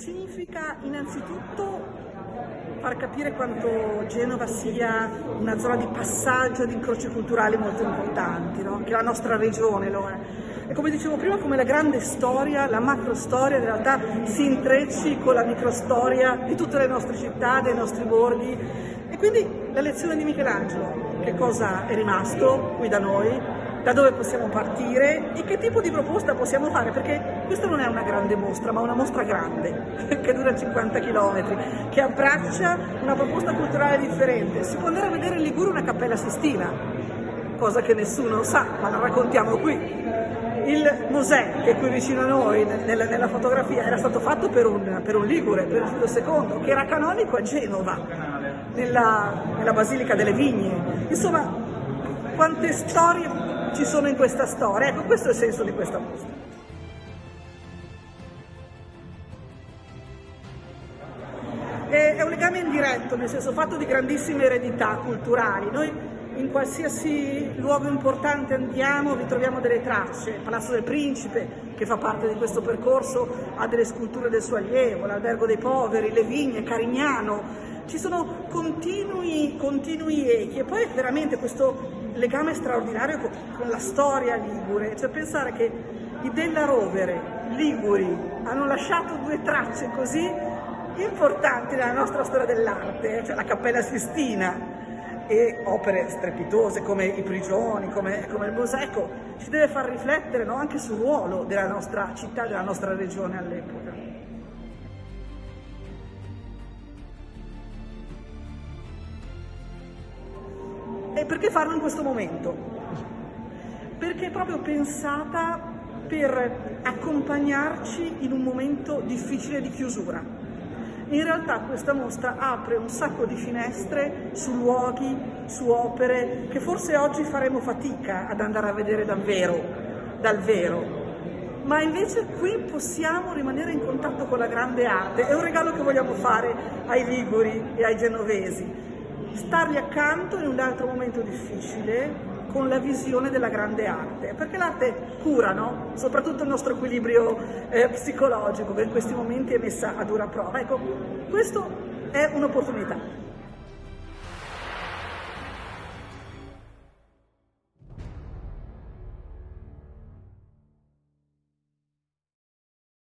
Significa innanzitutto far capire quanto Genova sia una zona di passaggio, di incroci culturali molto importanti, no? Che la nostra regione lo è. E come dicevo prima, come la grande storia, la macrostoria in realtà si intrecci con la microstoria di tutte le nostre città, dei nostri borghi. E quindi la lezione di Michelangelo, che cosa è rimasto qui da noi, da dove possiamo partire e che tipo di proposta possiamo fare, perché questa non è una grande mostra, ma una mostra grande, che dura 50 km, che abbraccia una proposta culturale differente. Si può andare a vedere in Liguria una Cappella Sistina, cosa che nessuno sa, ma la raccontiamo qui. Il Mosè, che è qui vicino a noi, nella fotografia, era stato fatto per un ligure, per Giulio II, che era canonico a Genova, nella Basilica delle Vigne. Insomma, quante storie ci sono in questa storia. Ecco, questo è il senso di questa mostra. È un legame indiretto, nel senso fatto di grandissime eredità culturali. Noi in qualsiasi luogo importante andiamo vi troviamo delle tracce. Il Palazzo del Principe, che fa parte di questo percorso, ha delle sculture del suo allievo, l'Albergo dei Poveri, le Vigne, Carignano. Ci sono continui echi e poi veramente questo legame straordinario con la storia ligure, cioè pensare che i Della Rovere liguri hanno lasciato due tracce così importanti nella nostra storia dell'arte, cioè la Cappella Sistina e opere strepitose come i Prigioni, come il Mosaico, ci deve far riflettere, no, anche sul ruolo della nostra città, della nostra regione all'epoca. E perché farlo in questo momento? Perché è proprio pensata per accompagnarci in un momento difficile di chiusura. In realtà questa mostra apre un sacco di finestre su luoghi, su opere che forse oggi faremo fatica ad andare a vedere dal vero. Ma invece qui possiamo rimanere in contatto con la grande arte. È un regalo che vogliamo fare ai liguri e ai genovesi. Stargli accanto in un altro momento difficile con la visione della grande arte, perché l'arte cura, no? Soprattutto il nostro equilibrio psicologico, che in questi momenti è messa a dura prova. Ecco, questo è un'opportunità.